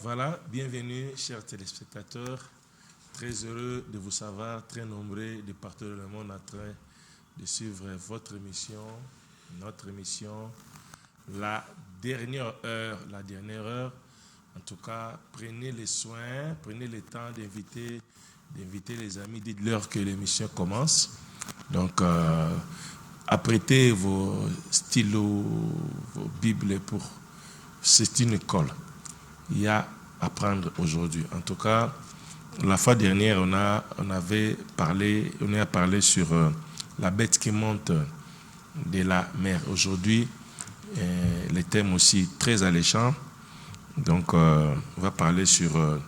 Voilà, bienvenue chers téléspectateurs, très heureux de vous savoir, très nombreux de partout dans le monde en train de suivre votre émission, notre émission, la dernière heure. En tout cas, prenez les soins, prenez le temps d'inviter les amis, dites-leur que l'émission commence. Donc, apprêtez vos stylos, vos bibles pour... C'est une école. Il y a à apprendre aujourd'hui. En tout cas, la fois dernière, on a parlé sur la bête qui monte de la mer. Aujourd'hui, les thèmes aussi très alléchants. Donc, on va parler sur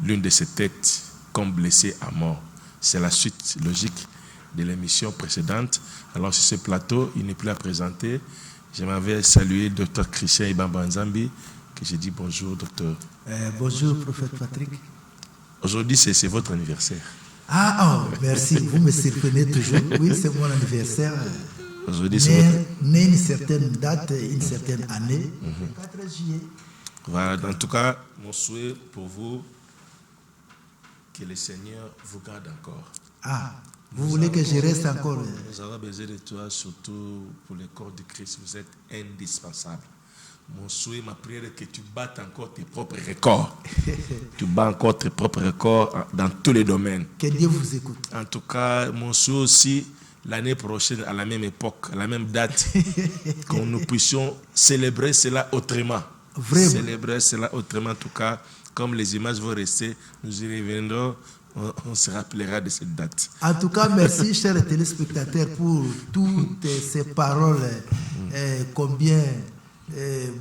l'une de ces têtes comme blessée à mort. C'est la suite logique de l'émission précédente. Alors, sur ce plateau, il n'est plus à présenter. J'aimerais saluer le Dr Christian Ibamba Nzambi, que j'ai dit bonjour, docteur. Bonjour, prophète Patrick. Aujourd'hui, c'est votre anniversaire. Merci. Vous me surprenez toujours. Oui, c'est mon anniversaire. Aujourd'hui, c'est né une certaine date, une certaine année, 4 juillet. Voilà, en tout cas, mon souhait pour vous, que le Seigneur vous garde encore. Vous voulez que je reste encore? Nous avons besoin de toi, surtout pour le corps de Christ. Vous êtes indispensable. Mon souhait, ma prière est que tu battes encore tes propres records. Tu bats encore tes propres records dans tous les domaines. Que Dieu vous écoute. En tout cas, mon souhait aussi, l'année prochaine, à la même époque, à la même date, que nous puissions célébrer cela autrement. Vraiment. Célébrer cela autrement. En tout cas, comme les images vont rester, nous y reviendrons. On se rappellera de cette date. En tout cas, merci, chers téléspectateurs, pour toutes ces paroles, combien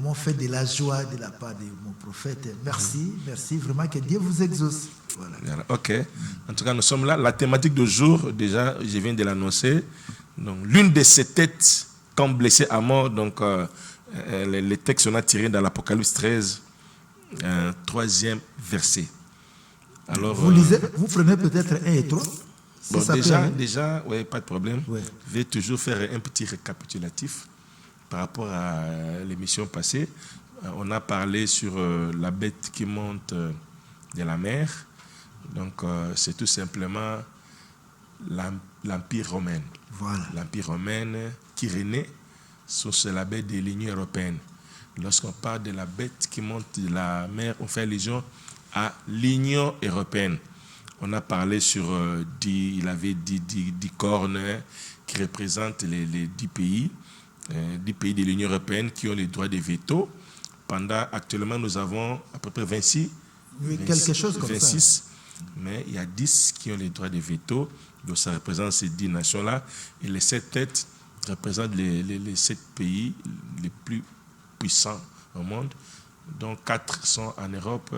m'ont fait de la joie de la part de mon prophète. Merci, merci, vraiment que Dieu vous exauce. Voilà. Ok. En tout cas, nous sommes là. La thématique du jour, déjà, je viens de l'annoncer. Donc, l'une de ces têtes comme blessée à mort. Donc, les textes sont tirés dans l'Apocalypse 13, 3e verset. Alors, vous prenez peut-être 1 et 3. Déjà, ouais, pas de problème. Ouais. Je vais toujours faire un petit récapitulatif par rapport à l'émission passée. On a parlé sur la bête qui monte de la mer. Donc, c'est tout simplement l'Empire romain. Voilà. L'Empire romain qui renaît sous la bête de l'Union européenne. Lorsqu'on parle de la bête qui monte de la mer, on fait allusion à l'Union européenne. On a parlé sur, il avait 10 cornes qui représentent les 10 pays de l'Union européenne qui ont les droits de veto. Actuellement, nous avons à peu près 26. Oui, quelque chose comme 26, ça. Mais il y a 10 qui ont les droits de veto. Donc ça représente ces 10 nations-là. Et les 7 têtes représentent les 7 pays les plus puissants au monde. Donc 4 sont en Europe,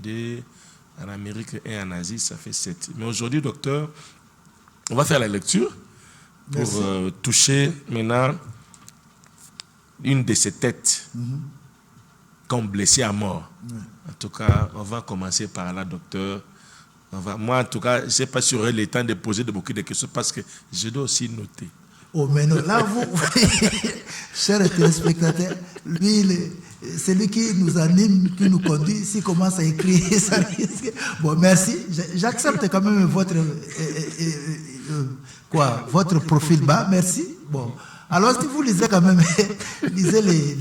2 en Amérique et en Asie, ça fait 7. Mais aujourd'hui, docteur, on va faire la lecture pour toucher maintenant une de ces têtes comme blessée à mort. En tout cas, on va commencer par là, docteur. Moi, en tout cas, je ne sais pas si j'aurai le temps de poser beaucoup de questions parce que je dois aussi noter. Oh, mais non, là, vous, chers téléspectateurs, lui, c'est lui qui nous anime, qui nous conduit. S'il commence à écrire, ça risque. Bon, merci. J'accepte quand même votre profil bas. Merci. Bon. Alors, si vous lisez quand même, lisez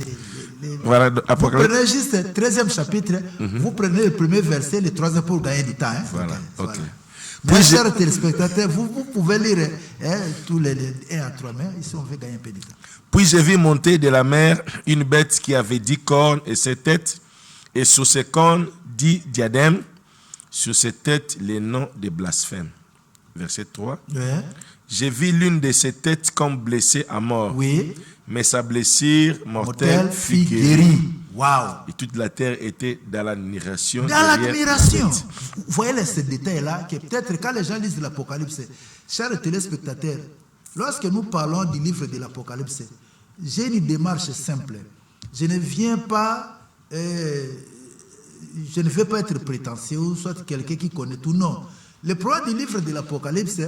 voilà, vous prenez juste le 13e chapitre, vous prenez le premier verset, le 3e pour gagner du temps. Hein. Voilà, ok. Mes chers téléspectateurs, vous pouvez lire tous les 1 à 3 mains. Ici, on veut gagner un peu de temps. Puis je vis monter de la mer une bête qui avait 10 cornes et 7 têtes, et sur ses cornes 10 diadèmes, sur ses têtes les noms de blasphème. verset 3. Ouais. J'ai vu l'une de ses têtes comme blessée à mort, Oui. mais sa blessure mortelle Mortel fut fut guérie. guéri. Waouh. Et toute la terre était dans l'admiration. Dans derrière l'admiration. la tête. Vous voyez ces détails-là, que peut-être quand les gens lisent l'Apocalypse, chers téléspectateurs, lorsque nous parlons du livre de l'Apocalypse, j'ai une démarche simple. Je ne viens pas, je ne veux pas être prétentieux ou soit quelqu'un qui connaît tout. Non. Le problème du livre de l'Apocalypse,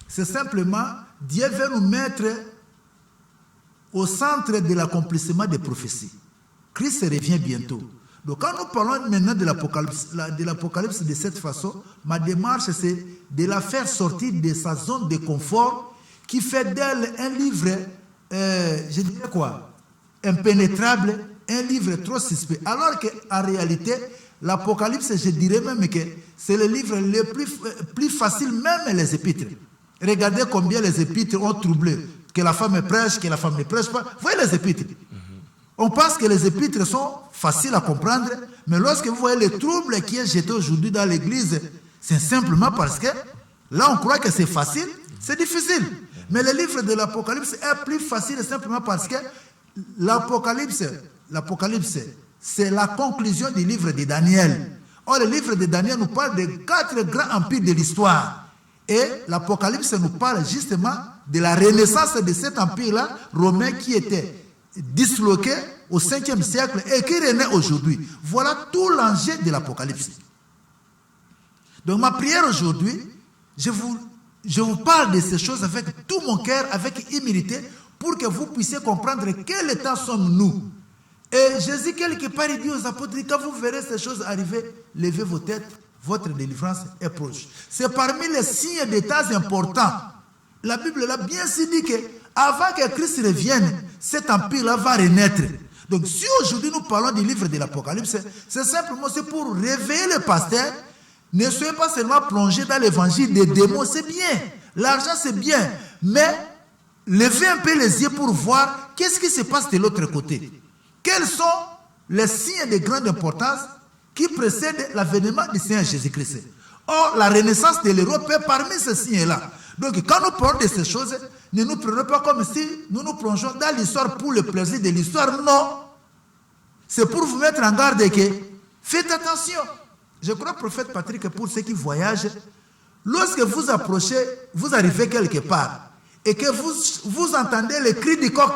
c'est simplement Dieu veut nous mettre au centre de l'accomplissement des prophéties. Christ revient bientôt. Donc quand nous parlons maintenant de l'Apocalypse de cette façon, ma démarche c'est de la faire sortir de sa zone de confort qui fait d'elle un livre, je dirais quoi, impénétrable, un livre trop suspect. Alors qu'en réalité, l'Apocalypse, je dirais même que c'est le livre le plus facile, même les épîtres. Regardez combien les épîtres ont troublé. Que la femme prêche, que la femme ne prêche pas. Vous voyez les épîtres. On pense que les épîtres sont faciles à comprendre, mais lorsque vous voyez le trouble qui est jeté aujourd'hui dans l'église, c'est simplement parce que là on croit que c'est facile, c'est difficile. Mais le livre de l'Apocalypse est plus facile simplement parce que l'Apocalypse, c'est la conclusion du livre de Daniel. Or, le livre de Daniel nous parle des 4 grands empires de l'histoire. Et l'Apocalypse nous parle justement de la renaissance de cet empire-là, romain, qui était disloqué au 5e siècle et qui renaît aujourd'hui. Voilà tout l'enjeu de l'Apocalypse. Donc ma prière aujourd'hui, je vous parle de ces choses avec tout mon cœur, avec humilité, pour que vous puissiez comprendre quel état sommes-nous. Et Jésus, quelque part, il dit aux apôtres, quand vous verrez ces choses arriver, levez vos têtes, votre délivrance est proche. C'est parmi les signes d'état importants. La Bible l'a bien dit que avant que Christ revienne, cet empire-là va renaître. Donc si aujourd'hui nous parlons du livre de l'Apocalypse, c'est simplement pour réveiller le pasteur. Ne soyez pas seulement plongé dans l'évangile des démons, c'est bien. L'argent c'est bien. Mais levez un peu les yeux pour voir qu'est-ce qui se passe de l'autre côté. Quels sont les signes de grande importance qui précèdent l'avènement du Seigneur Jésus-Christ. Or, la renaissance de l'Europe est parmi ces signes-là. Donc, quand nous parlons de ces choses, ne nous prenons pas comme si nous nous plongeons dans l'histoire pour le plaisir de l'histoire. Non. C'est pour vous mettre en garde que faites attention. Je crois, prophète Patrick, pour ceux qui voyagent, lorsque vous approchez, vous arrivez quelque part, et que vous entendez le cri du coq,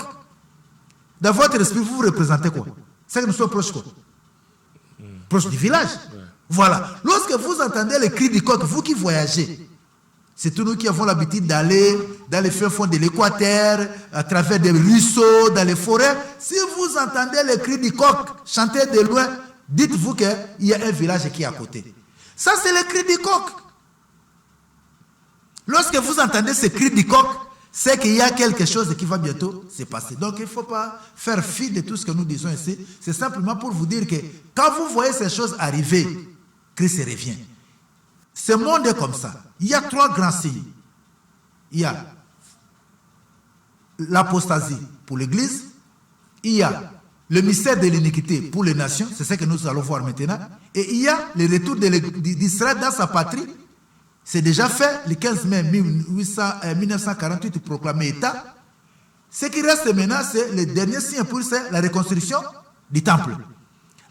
dans votre esprit, vous représentez quoi? C'est que nous sommes proches quoi? Proche du village. Voilà. Lorsque vous entendez le cri du coq, vous qui voyagez, c'est tous nous qui avons l'habitude d'aller dans les fins fonds de l'Équateur, à travers des ruisseaux, dans les forêts. Si vous entendez le cri du coq chanter de loin, dites-vous qu'il y a un village qui est à côté. Ça, c'est le cri du coq. Lorsque vous entendez ce cri du coq, c'est qu'il y a quelque chose qui va bientôt se passer. Donc, il ne faut pas faire fi de tout ce que nous disons ici. C'est simplement pour vous dire que quand vous voyez ces choses arriver, Christ revient. Ce monde est comme ça. Il y a 3 grands signes. Il y a l'apostasie pour l'Église. Il y a le mystère de l'iniquité pour les nations. C'est ce que nous allons voir maintenant. Et il y a le retour d'Israël dans sa patrie. C'est déjà fait, le 15 mai 1948, proclamé État. Ce qui reste maintenant, c'est le dernier signe pour la reconstruction du temple.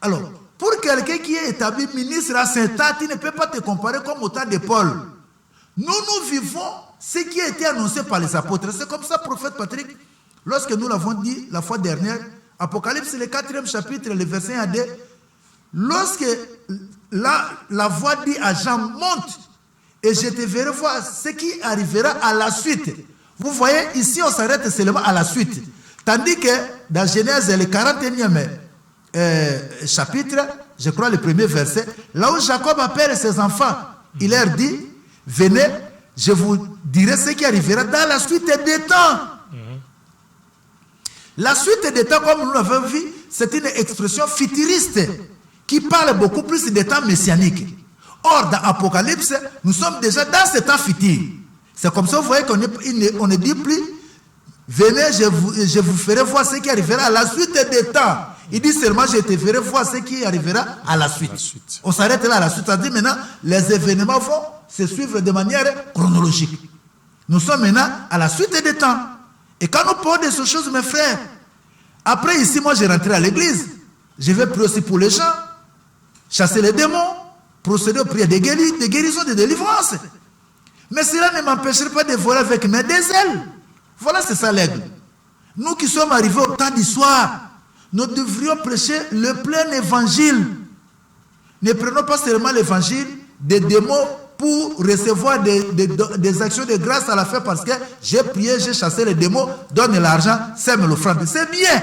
Alors, pour quelqu'un qui est établi ministre à Saint-Tat, tu ne peux pas te comparer comme au temps de Paul. Nous vivons ce qui a été annoncé par les apôtres. C'est comme ça, prophète Patrick, lorsque nous l'avons dit la fois dernière, Apocalypse, le 4e chapitre, le verset 1 à 2, lorsque la voix dit à Jean, monte, et je te verrai voir ce qui arrivera à la suite. Vous voyez, ici on s'arrête seulement à la suite. Tandis que dans Genèse, le 41e chapitre, je crois le premier verset, là où Jacob appelle ses enfants, il leur dit, venez, je vous dirai ce qui arrivera dans la suite des temps. La suite des temps, comme nous l'avons vu, c'est une expression futuriste qui parle beaucoup plus des temps messianiques. Or, dans Apocalypse, nous sommes déjà dans ce temps futur. C'est comme ça, vous voyez qu'on ne dit plus, venez, je vous ferai voir ce qui arrivera à la suite des temps. Il dit seulement, je te ferai voir ce qui arrivera à la suite. On s'arrête là à la suite. Ça dit maintenant, les événements vont se suivre de manière chronologique. Nous sommes maintenant à la suite des temps. Et quand nous parlons de ces choses, mes frères, après ici, moi, j'ai rentré à l'église. Je vais prier aussi pour les gens, chasser les démons, procéder aux prières de guérison, de délivrance. Mais cela ne m'empêcherait pas de voler avec mes deux ailes. Voilà, c'est ça l'aigle. Nous qui sommes arrivés au temps d'histoire, nous devrions prêcher le plein évangile. Ne prenons pas seulement l'évangile des démons pour recevoir des actions de grâce à la fin parce que j'ai prié, j'ai chassé les démons, donne l'argent, sème l'offrande. C'est bien.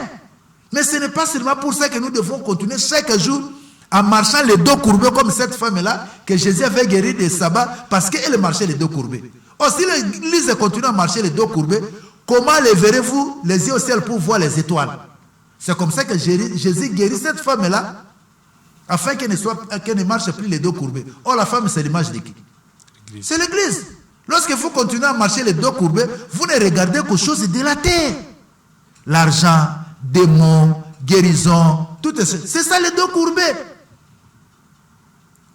Mais ce n'est pas seulement pour ça que nous devons continuer chaque jour en marchant les dos courbés comme cette femme-là que Jésus avait guéri des sabbats parce qu'elle marchait les dos courbés. Or, si l'Église continue à marcher les dos courbés, comment les verrez-vous les yeux au ciel pour voir les étoiles? C'est comme ça que Jésus guérit cette femme-là afin qu'elle ne marche plus les dos courbés. Or, la femme, c'est l'image de qui? C'est l'Église. Lorsque vous continuez à marcher les dos courbés, vous ne regardez qu'aux choses de la terre. L'argent, démons, guérison, tout est c'est ça les dos courbés.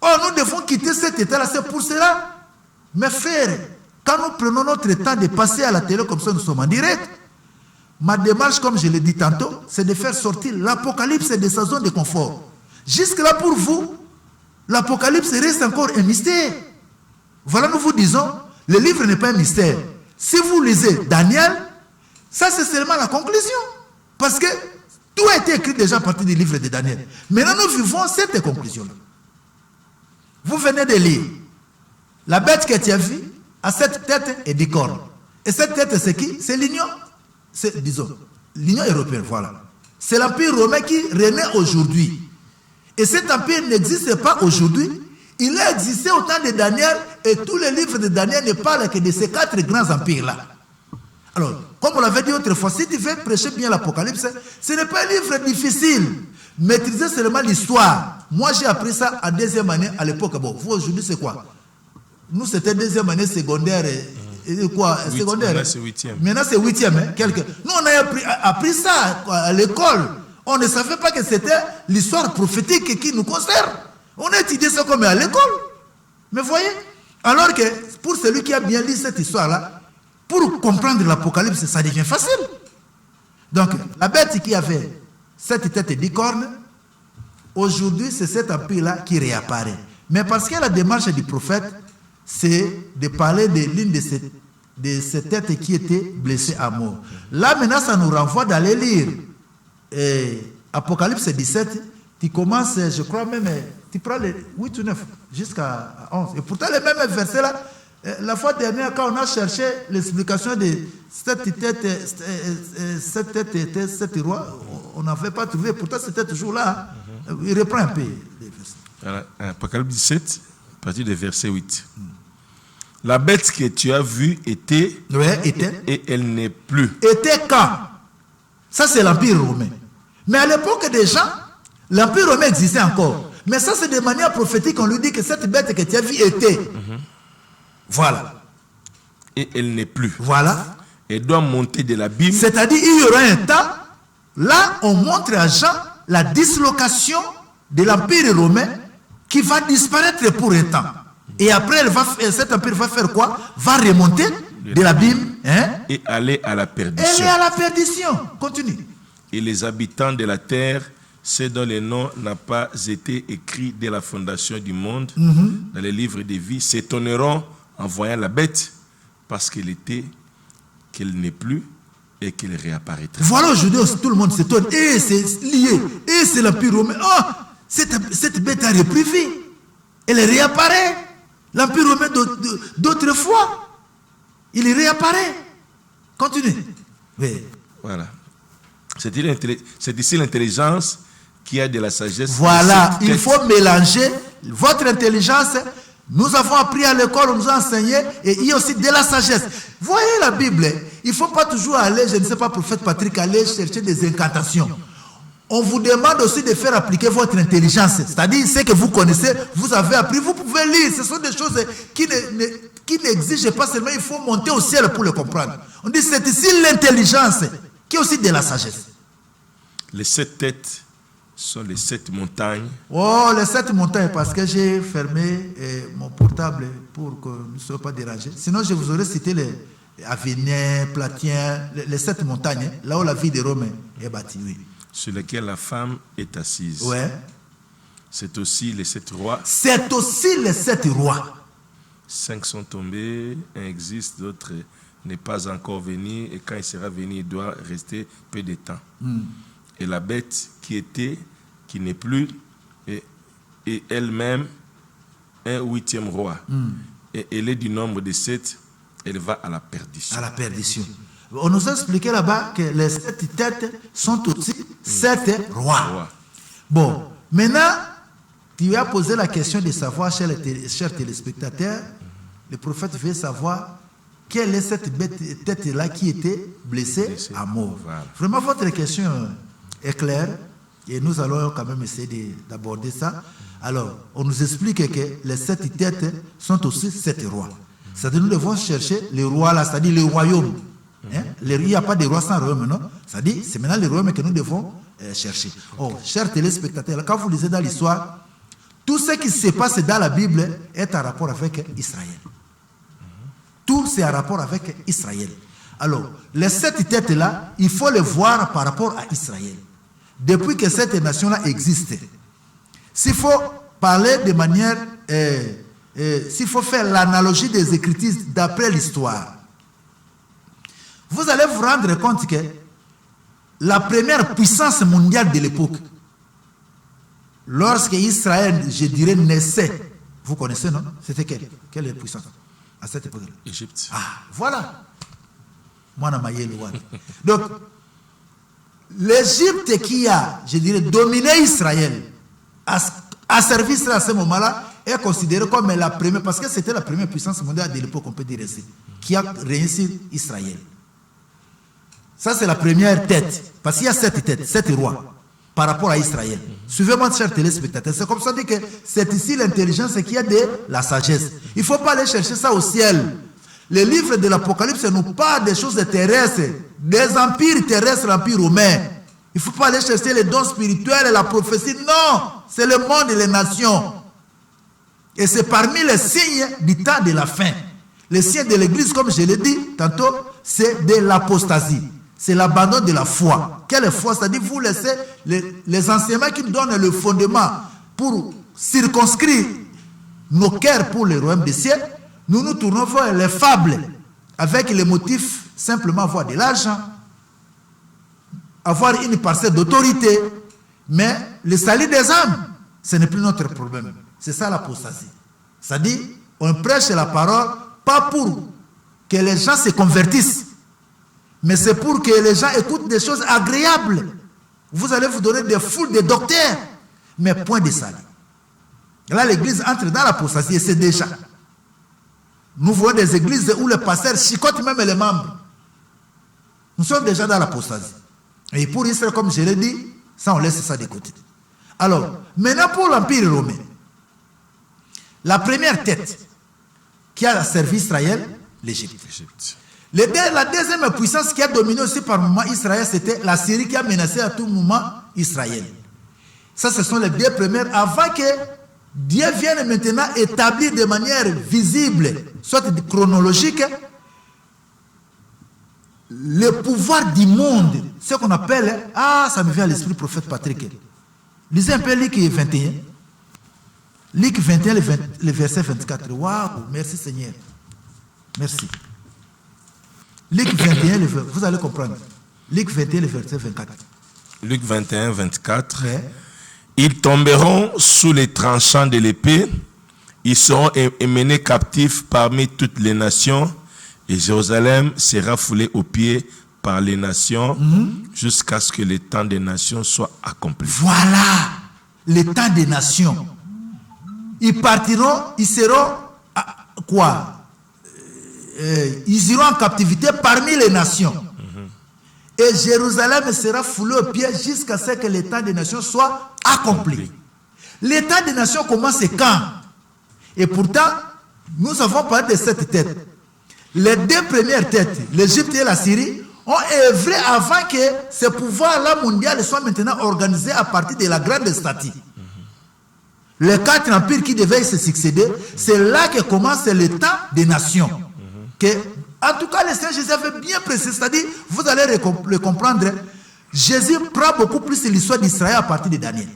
Or, nous devons quitter cet état-là. C'est pour cela, mes frères, quand nous prenons notre temps de passer à la télé comme ça, nous sommes en direct. Ma démarche, comme je l'ai dit tantôt, c'est de faire sortir l'Apocalypse de sa zone de confort. Jusque-là, pour vous, l'Apocalypse reste encore un mystère. Voilà, nous vous disons, le livre n'est pas un mystère. Si vous lisez Daniel, ça c'est seulement la conclusion. Parce que tout a été écrit déjà à partir du livre de Daniel. Maintenant, nous vivons cette conclusion-là. Vous venez de lire. La bête que tu as vue a 7 têtes et 10 cornes. Et cette tête, c'est qui? C'est l'Union. C'est, disons, l'Union européenne, voilà. C'est l'Empire romain qui renaît aujourd'hui. Et cet empire n'existe pas aujourd'hui. Il a existé au temps de Daniel et tous les livres de Daniel ne parlent que de ces 4 grands empires-là. Alors, comme on l'avait dit autrefois, si tu veux prêcher bien l'Apocalypse, ce n'est pas un livre difficile. Maîtriser seulement l'histoire. Moi, j'ai appris ça en 2e année à l'époque. Bon, vous aujourd'hui, c'est quoi? Nous, c'était 2e année secondaire. Et quoi? Secondaire. Maintenant, c'est 8e. Maintenant, c'est 8e. Hein, nous, on a appris ça à l'école. On ne savait pas que c'était l'histoire prophétique qui nous concerne. On a étudié ça comme à l'école. Mais voyez, alors que pour celui qui a bien lu cette histoire-là, pour comprendre l'Apocalypse, ça devient facile. Donc, la bête qui avait 7 têtes et 10 cornes, aujourd'hui, c'est cet empire-là qui réapparaît. Mais parce que la démarche du prophète, c'est de parler de l'une de ces têtes qui étaient blessées à mort. Là, maintenant, ça nous renvoie d'aller lire Apocalypse 17. Tu commences, je crois même, tu prends les 8 ou 9 jusqu'à 11. Et pourtant, les mêmes versets-là, la fois dernière, quand on a cherché l'explication de cette tête et 7 rois, on n'avait pas trouvé. Pourtant, c'était toujours là. Il reprend un peu les versets. Voilà, Apocalypse 17, à partir du verset 8. La bête que tu as vue était, et elle n'est plus. Était quand? Ça, c'est l'Empire romain. Mais à l'époque des gens, l'Empire romain existait encore. Mais ça, c'est de manière prophétique. On lui dit que cette bête que tu as vue était. Voilà. Et elle n'est plus. Voilà. Elle doit monter de l'abîme. C'est-à-dire, il y aura un temps, là, on montre à Jean la dislocation de l'Empire romain qui va disparaître pour un temps. Et après, cet empire va faire quoi? Va remonter de l'abîme. Hein? Et aller à la perdition. Elle est à la perdition. Continue. Et les habitants de la terre, ceux dont le nom n'a pas été écrit dès la fondation du monde, dans les livres de vie, s'étonneront en voyant la bête, parce qu'elle n'est plus et qu'elle réapparaîtra. Voilà, aujourd'hui, tout le monde s'étonne. Et c'est lié. Et c'est l'Empire romain. Oh, cette bête a repris vie. Elle réapparaît. L'Empire romain d'autrefois, il réapparaît. Continue. Oui. Voilà. C'est ici l'intelligence qui a de la sagesse. Voilà, il faut mélanger votre intelligence. Nous avons appris à l'école, on nous a enseigné, et il y a aussi de la sagesse. Voyez la Bible, il ne faut pas toujours aller, je ne sais pas, prophète Patrick, aller chercher des incantations. On vous demande aussi de faire appliquer votre intelligence. C'est-à-dire, ce que vous connaissez, vous avez appris, vous pouvez lire. Ce sont des choses qui n'exigent pas seulement, il faut monter au ciel pour le comprendre. On dit, c'est ici l'intelligence, qui est aussi de la sagesse. Les 7 têtes Ce sont les 7 montagnes. Oh, les 7 montagnes, parce que j'ai fermé mon portable pour que nous ne soyons pas dérangés. Sinon, je vous aurais cité les Avenir, Platien, les 7 montagnes, hein, là où la ville de Rome est bâtie. Oui. Sur lesquelles la femme est assise. Ouais. C'est aussi les 7 rois. C'est aussi les 7 rois. 5 sont tombés, un existe, d'autres n'est pas encore venu, et quand il sera venu, il doit rester peu de temps. Et la bête qui était, qui n'est plus, et elle-même un 8e roi. Et elle est du nombre de 7, elle va à la perdition. À la perdition. On nous a expliqué là-bas que les 7 têtes sont aussi 7 rois. Bon, maintenant, tu as posé la question de savoir, chers téléspectateurs, le prophète veut savoir quelle est cette tête-là qui était blessée à mort. Voilà. Vraiment, votre question est claire et nous allons quand même essayer d'aborder ça. Alors, on nous explique que les 7 têtes sont aussi 7 rois. C'est-à-dire nous devons chercher les rois là, c'est-à-dire les royaumes. Hein? Il n'y a pas de roi sans royaume, non? C'est-à-dire c'est maintenant les royaumes que nous devons chercher. Oh, chers téléspectateurs, quand vous lisez dans l'histoire, tout ce qui se passe dans la Bible est en rapport avec Israël. Tout c'est en rapport avec Israël. Alors, les 7 têtes-là, il faut les voir par rapport à Israël. Depuis que cette nation-là existe, s'il faut parler de manière... s'il faut faire l'analogie des Écritures d'après l'histoire, vous allez vous rendre compte que la première puissance mondiale de l'époque, lorsque Israël, je dirais, naissait, vous connaissez, non? C'était quelle puissance à cette époque-là? Égypte. Ah, voilà. Donc, l'Égypte qui a, je dirais, dominé Israël, a servi Israël à ce moment-là, est considérée comme la première, parce que c'était la première puissance mondiale de l'époque, on peut dire ainsi, qui a régné sur Israël. Ça, c'est la première tête, parce qu'il y a 7 têtes, 7 rois, par rapport à Israël. Suivez-moi, chers téléspectateurs, c'est comme ça que c'est ici l'intelligence qui a de la sagesse. Il ne faut pas aller chercher ça au ciel. Les livres de l'Apocalypse nous parlent des choses terrestres, des empires terrestres, l'empire romain. Il ne faut pas aller chercher les dons spirituels et la prophétie. Non, c'est le monde et les nations. Et c'est parmi les signes du temps de la fin. Les signes de l'Église, comme je l'ai dit tantôt, c'est de l'apostasie. C'est l'abandon de la foi. Quelle foi? C'est-à-dire vous laissez les enseignements qui nous donnent le fondement pour circonscrire nos cœurs pour le royaume des cieux. Nous nous tournons vers les fables avec les motifs simplement avoir de l'argent, avoir une parcelle d'autorité, mais le salut des âmes, ce n'est plus notre problème. C'est ça l'apostasie. C'est-à-dire, on prêche la parole pas pour que les gens se convertissent, mais c'est pour que les gens écoutent des choses agréables. Vous allez vous donner des foules de docteurs, mais point de salut. Là, l'église entre dans l'apostasie et c'est déjà. Nous voyons des églises où le pasteur chicote même les membres. Nous sommes déjà dans l'apostasie. Et pour Israël, comme je l'ai dit, ça on laisse ça de côté. Alors, maintenant pour l'Empire romain, la première tête qui a servi Israël, l'Égypte. La deuxième puissance qui a dominé aussi par moment Israël, c'était la Syrie qui a menacé à tout moment Israël. Ça, ce sont les 2 premières avant que Dieu vienne maintenant établir de manière visible, soit chronologique, le pouvoir du monde, ce qu'on appelle, ça me vient à l'esprit, prophète Patrick. Lisez un peu Luc 21. Luc 21, le verset 24. Waouh, merci Seigneur. Merci. Luc 21, vous allez comprendre. Luc 21, le verset 24. Luc 21, 24. Ouais. Ils tomberont sous les tranchants de l'épée, ils seront emmenés captifs parmi toutes les nations, et Jérusalem sera foulée aux pieds par les nations jusqu'à ce que le temps des nations soit accompli. Voilà, le temps des nations. Ils partiront, ils seront quoi? Ils iront en captivité parmi les nations. Et Jérusalem sera foulée aux pieds jusqu'à ce que le temps des nations soit accompli. L'état des nations commence quand? Et pourtant, nous avons parlé de 7 têtes. Les 2 premières têtes, l'Égypte et la Syrie, ont œuvré avant que ce pouvoir-là mondial soit maintenant organisé à partir de la grande statue. Les 4 empires qui devaient se succéder, c'est là que commence le temps des nations. En tout cas, le Seigneur Jésus avait bien précisé, c'est-à-dire, vous allez le comprendre, Jésus prend beaucoup plus l'histoire d'Israël à partir de Daniel.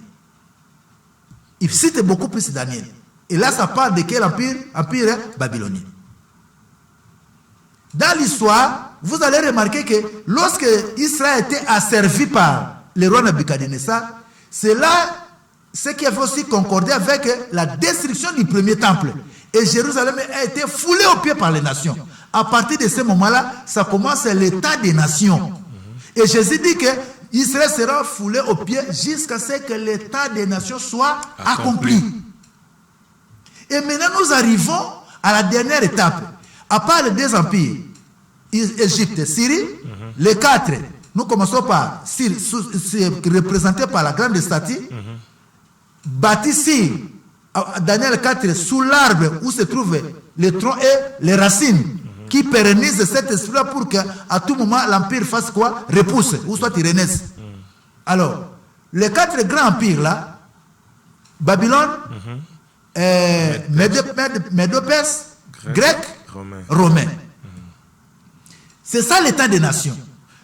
Il cite beaucoup plus Daniel. Et là, ça parle de quel empire? Empire babylonien. Dans l'histoire, vous allez remarquer que lorsque Israël était asservi par le roi Nabucodonosor, c'est là ce qui avait aussi concordé avec la destruction du premier temple. Et Jérusalem a été foulée aux pieds par les nations. À partir de ce moment-là, ça commence l'état des nations. Et Jésus dit que Israël sera foulé aux pieds jusqu'à ce que l'état des nations soit accompli. Et maintenant, nous arrivons à la dernière étape. À part les 2 empires, Égypte, Syrie, les 4, nous commençons par Syrie, représenté par la grande statue, bâti sur Daniel 4, sous l'arbre où se trouvent les troncs et les racines, qui pérennisent cet esprit-là pour qu'à tout moment l'empire fasse quoi? Repousse, ou soit il renaisse. Alors, les 4 grands empires là, Babylone, Médo-Perse, Grec, Romain. C'est ça l'état des nations.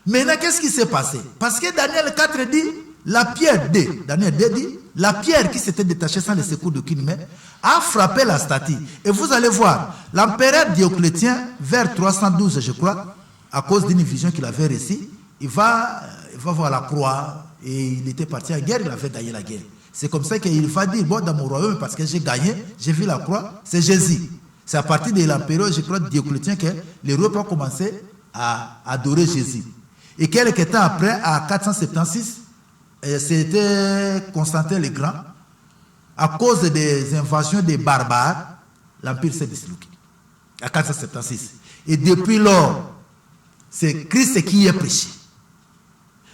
Maintenant, qu'est-ce qui s'est passé? Parce que Daniel 4 dit, la pierre Daniel 2 dit, la pierre qui s'était détachée sans le secours d'aucune main a frappé la statue. Et vous allez voir, l'empereur Dioclétien, vers 312, je crois, à cause d'une vision qu'il avait reçue, il va voir la croix, et il était parti en guerre, il avait gagné la guerre. C'est comme ça qu'il va dire, bon, dans mon royaume, parce que j'ai gagné, j'ai vu la croix, c'est Jésus. C'est à partir de l'empereur, je crois, Dioclétien, que les rois ont commencé à adorer Jésus. Et quelques temps après, à 476, c'était Constantin le Grand. À cause des invasions des barbares, l'empire s'est disloqué. À 476. Et depuis lors, c'est Christ qui est prêché.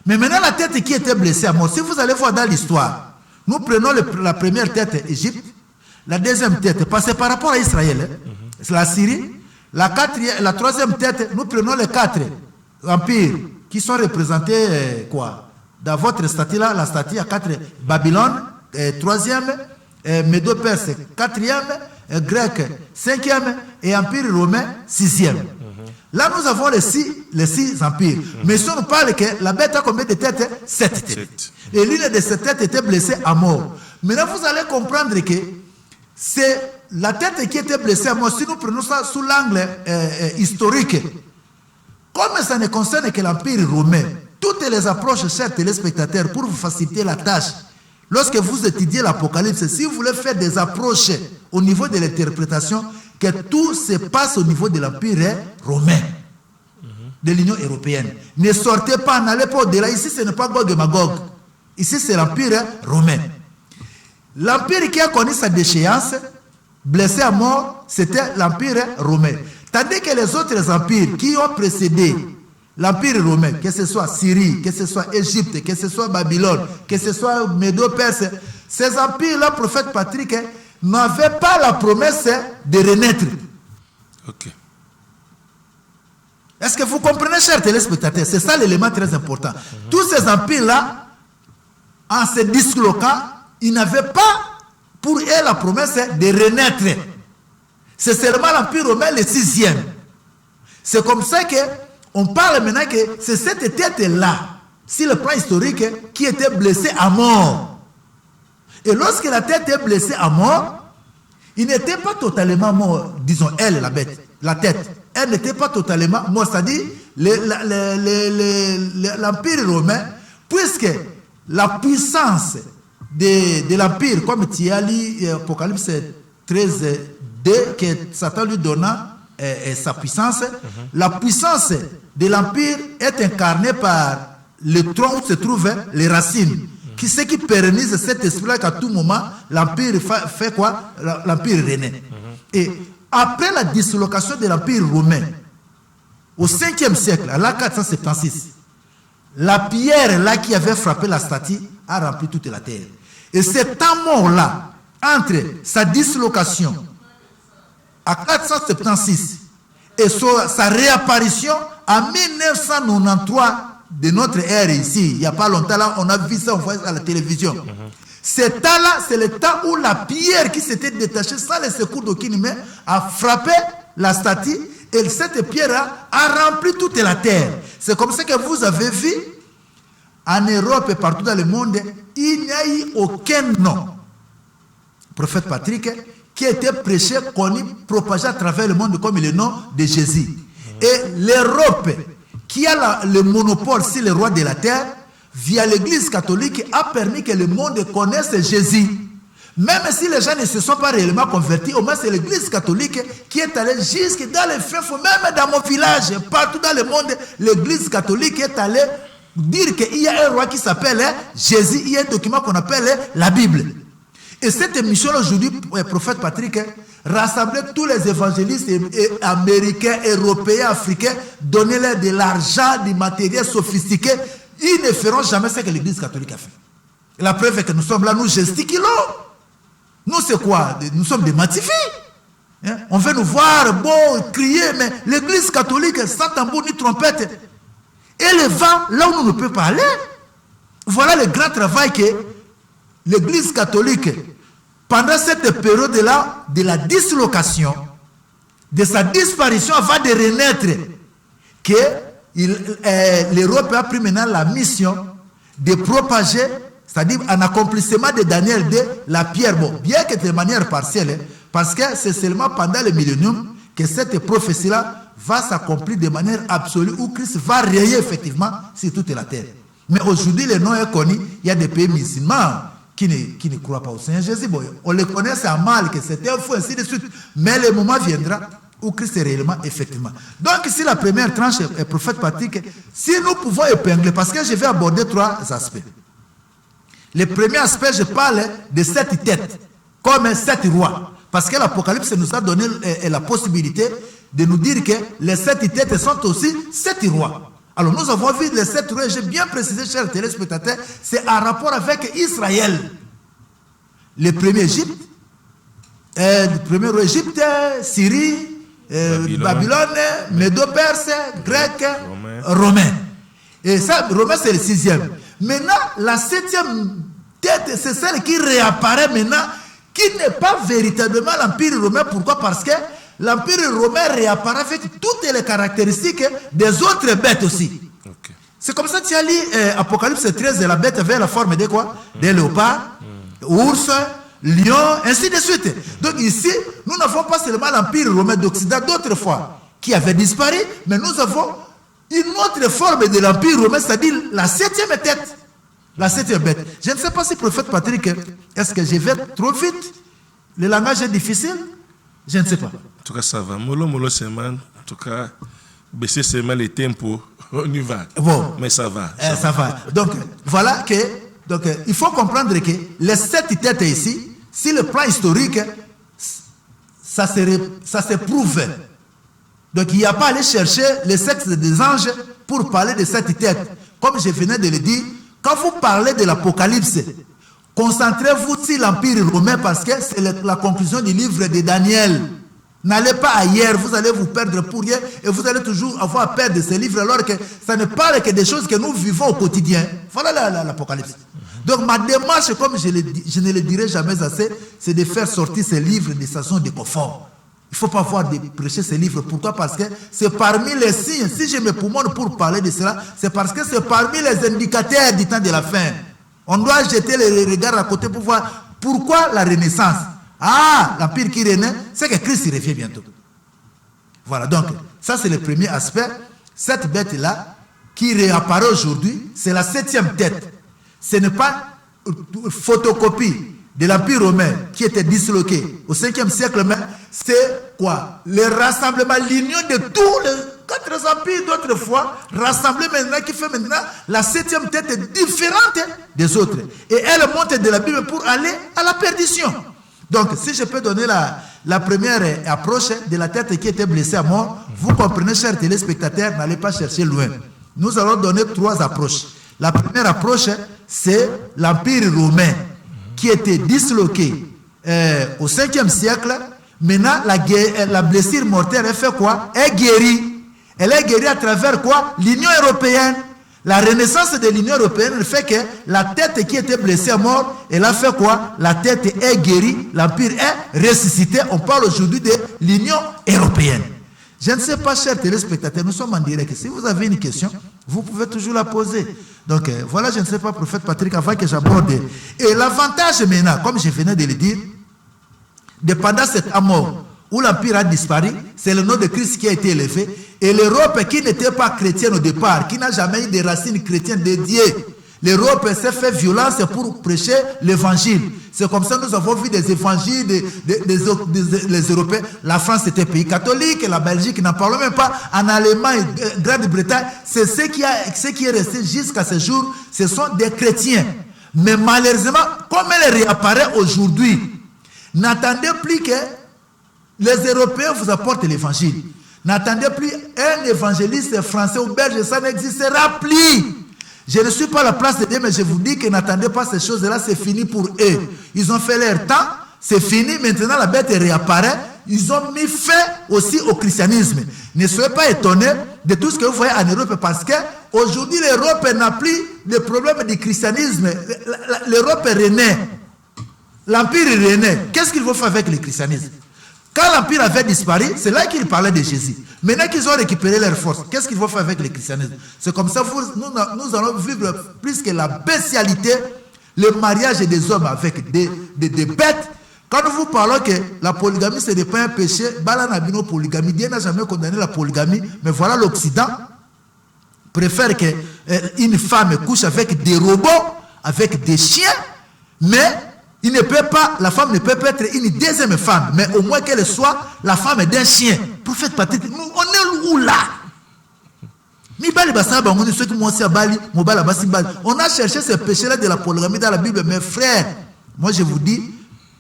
Mais maintenant, la tête qui était blessée à mort, si vous allez voir dans l'histoire, nous prenons la première tête, Égypte, la deuxième tête, passée par rapport à Israël, c'est la Syrie, la troisième tête, nous prenons les 4 empires qui sont représentés, dans votre statue là, la statue à 4, Babylone, 3e, Médo-Perse, 4e, Grec, 5e, et Empire romain, 6e. Là, nous avons les 6 empires. Mais si on parle que la bête a combien de têtes? 7 têtes. Et l'une de ces têtes était blessée à mort. Maintenant, vous allez comprendre que c'est la tête qui était blessée à mort. Si nous prenons ça sous l'angle historique, comme ça ne concerne que l'Empire romain, toutes les approches, chers téléspectateurs, pour vous faciliter la tâche, lorsque vous étudiez l'Apocalypse, si vous voulez faire des approches au niveau de l'interprétation, que tout se passe au niveau de l'Empire romain, de l'Union européenne. Ne sortez pas, n'allez pas au-delà. Ici, ce n'est pas Gog et Magog. Ici, c'est l'Empire romain. L'Empire qui a connu sa déchéance, blessé à mort, c'était l'Empire romain. Tandis que les autres empires qui ont précédé l'Empire romain, que ce soit Syrie, que ce soit Égypte, que ce soit Babylone, que ce soit Médo-Perse, ces empires-là, prophète Patrick, n'avaient pas la promesse de renaître. Ok. Est-ce que vous comprenez, chers téléspectateurs? C'est ça l'élément très important. Tous ces empires-là, en se disloquant, ils n'avaient pas pour eux la promesse de renaître. C'est seulement l'Empire romain, le 6e. C'est comme ça qu'on parle maintenant que c'est cette tête-là, sur le plan historique, qui était blessée à mort. Et lorsque la tête est blessée à mort, il n'était pas totalement mort, disons, elle, la bête, la tête. Elle n'était pas totalement morte, c'est-à-dire l'Empire romain, puisque la puissance de l'Empire, comme tu as lu Apocalypse 13, 2, que Satan lui donna sa puissance, la puissance de l'Empire est incarnée par le tronc où se trouvent les racines. Ce qui pérennise cet esprit-là qu'à tout moment, l'Empire fait quoi? L'Empire renaît. Et après la dislocation de l'Empire romain, au 5e siècle, à l'an 476, la pierre là qui avait frappé la statue a rempli toute la terre. Et cet amour-là, entre sa dislocation à 476 et sa réapparition en 1993 de notre ère ici. Il n'y a pas longtemps, là, on a vu ça, on voit ça à la télévision. Ce temps-là, c'est le temps où la pierre qui s'était détachée sans les secours d'aucune main a frappé la statue et cette pierre a rempli toute la terre. C'est comme ça que vous avez vu en Europe et partout dans le monde, il n'y a eu aucun nom, prophète Patrick, qui a été prêché, connu, propagé à travers le monde comme le nom de Jésus. Et l'Europe, qui a le monopole sur le roi de la terre, via l'Église catholique, a permis que le monde connaisse Jésus. Même si les gens ne se sont pas réellement convertis, au moins c'est l'Église catholique qui est allée jusque dans les fins fonds, même dans mon village, partout dans le monde, l'Église catholique est allée dire qu'il y a un roi qui s'appelle Jésus, il y a un document qu'on appelle la Bible. Et cette émission aujourd'hui, prophète Patrick, rassemblait tous les évangélistes américains, européens, africains, donnez-leur de l'argent, du matériel sophistiqué. Ils ne feront jamais ce que l'Église catholique a fait. Et la preuve est que nous sommes là, nous gesticulons. Nous, c'est quoi? Nous sommes des matifis. Hein? On veut nous voir, bon, crier, mais l'Église catholique, sans tambour ni trompette, et le vent, là où nous ne pouvons pas aller. Voilà le grand travail que l'Église catholique, pendant cette période-là, de la dislocation, de sa disparition avant de renaître, que l'Europe a pris maintenant la mission de propager, c'est-à-dire en accomplissement de Daniel 2, la pierre. Bon, bien que de manière partielle, parce que c'est seulement pendant le millénium que cette prophétie-là va s'accomplir de manière absolue, où Christ va rayer effectivement sur toute la terre. Mais aujourd'hui, le nom est connu, il y a des pays musulmans qui ne croient pas au Seigneur Jésus. Bon, on le connaît, c'est un mal, que c'était un fou, ainsi de suite. Mais le moment viendra où Christ est réellement, effectivement. Donc ici, la première tranche est prophète Patrick. Si nous pouvons épingler, parce que je vais aborder 3 aspects. Le premier aspect, je parle de 7 têtes, comme 7 rois. Parce que l'Apocalypse nous a donné la possibilité de nous dire que les 7 têtes sont aussi 7 rois. Alors nous avons vu les 7 rois, j'ai bien précisé, chers téléspectateurs, c'est en rapport avec Israël. Le premier Égypte, le premier roi Égypte, Syrie, Babylone, Médo-Perse, Grec, Romain. Et ça, Romain c'est le 6e. Maintenant, la 7e tête, c'est celle qui réapparaît maintenant, qui n'est pas véritablement l'Empire romain. Pourquoi? Parce que l'Empire romain réapparaît avec toutes les caractéristiques des autres bêtes aussi. Okay. C'est comme ça que tu as lu Apocalypse 13, la bête avait la forme de quoi? Des léopards, ours, lion, ainsi de suite. Donc ici, nous n'avons pas seulement l'Empire romain d'Occident d'autres fois qui avait disparu, mais nous avons une autre forme de l'Empire romain, c'est-à-dire la 7e tête. La 7e bête. Je ne sais pas si prophète Patrick, est-ce que je vais trop vite? Le langage est difficile? Je ne sais pas. En tout cas, ça va. Mollo seulement. En tout cas, baisser seulement les tempos. On y va. Bon. Mais ça va. Ça va. Donc, voilà que... Donc, il faut comprendre que les 7 têtes ici, si le plan historique, ça se prouve. Donc, il n'y a pas à aller chercher le sexe des anges pour parler de 7 têtes. Comme je venais de le dire, quand vous parlez de l'Apocalypse, concentrez-vous sur l'Empire romain parce que c'est la conclusion du livre de Daniel. N'allez pas ailleurs, vous allez vous perdre pour rien et vous allez toujours avoir peur de ces livres alors que ça ne parle que des choses que nous vivons au quotidien. Voilà l'Apocalypse. Donc ma démarche, comme je ne le dirai jamais assez, c'est de faire sortir ces livres de sa zone de confort. Il ne faut pas avoir de prêcher ces livres. Pourquoi? Parce que c'est parmi les signes. Si je me poumonne pour parler de cela, c'est parce que c'est parmi les indicateurs du temps de la fin. On doit jeter les regards à côté pour voir pourquoi la renaissance. Ah, l'Empire qui renaît, c'est que Christ revient bientôt. Voilà, donc, ça c'est le premier aspect. Cette bête-là, qui réapparaît aujourd'hui, c'est la 7e tête. Ce n'est pas une photocopie de l'Empire romain qui était disloqué au 5e siècle, mais c'est quoi? Le rassemblement, l'union de tous les 4 empires d'autrefois, rassemblés maintenant, qui fait maintenant la 7e tête différente des autres. Et elle monte de la Bible pour aller à la perdition. Donc, si je peux donner la première approche de la tête qui était blessée à mort, vous comprenez, chers téléspectateurs, n'allez pas chercher loin. Nous allons donner 3 approches. La première approche, c'est l'Empire romain qui était disloqué au 5e siècle, Maintenant, la blessure mortelle, elle fait quoi? Elle guérit. Elle est guérie à travers quoi? L'Union européenne. La renaissance de l'Union européenne fait que la tête qui était blessée est morte. Elle a fait quoi? La tête est guérie. L'Empire est ressuscité. On parle aujourd'hui de l'Union européenne. Je ne sais pas, chers téléspectateurs, nous sommes en direct. Si vous avez une question, vous pouvez toujours la poser. Donc, voilà, je ne sais pas, prophète Patrick, avant que j'aborde. Et l'avantage maintenant, comme je venais de le dire, pendant cette mort où l'Empire a disparu, c'est le nom de Christ qui a été élevé. Et l'Europe qui n'était pas chrétienne au départ, qui n'a jamais eu des racines chrétiennes dédiées, l'Europe s'est fait violence pour prêcher l'évangile. C'est comme ça que nous avons vu des évangiles des Européens. La France était pays catholique, la Belgique n'en parle même pas. En Allemagne, Grande-Bretagne, c'est ce qui est resté jusqu'à ce jour, ce sont des chrétiens. Mais malheureusement, comme elle réapparaît aujourd'hui, n'attendez plus que les Européens vous apportent l'évangile. N'attendez plus un évangéliste français ou belge, ça n'existera plus. Je ne suis pas à la place de Dieu, mais je vous dis que n'attendez pas ces choses-là, c'est fini pour eux. Ils ont fait leur temps, c'est fini, maintenant la bête réapparaît. Ils ont mis fin aussi au christianisme. Ne soyez pas étonnés de tout ce que vous voyez en Europe, parce qu'aujourd'hui l'Europe n'a plus le problème du christianisme. L'Europe est renaît. L'Empire est renaît. Qu'est-ce qu'il faut faire avec le christianisme? Quand l'Empire avait disparu, c'est là qu'il parlait de Jésus. Maintenant qu'ils ont récupéré leur force, qu'est-ce qu'il faut faire avec le christianisme? C'est comme ça, nous allons vivre plus que la bestialité, le mariage des hommes avec des bêtes. Quand nous vous parlons que la polygamie, ce n'est pas un péché, polygamie, Dieu n'a jamais condamné la polygamie, mais voilà l'Occident préfère qu'une femme couche avec des robots, avec des chiens, mais il ne peut pas, la femme ne peut pas être une deuxième femme, mais au moins qu'elle soit la femme d'un chien. Prophète Patrick, on est où là? On a cherché ce péché-là de la polygamie dans la Bible, mes frères. Moi je vous dis,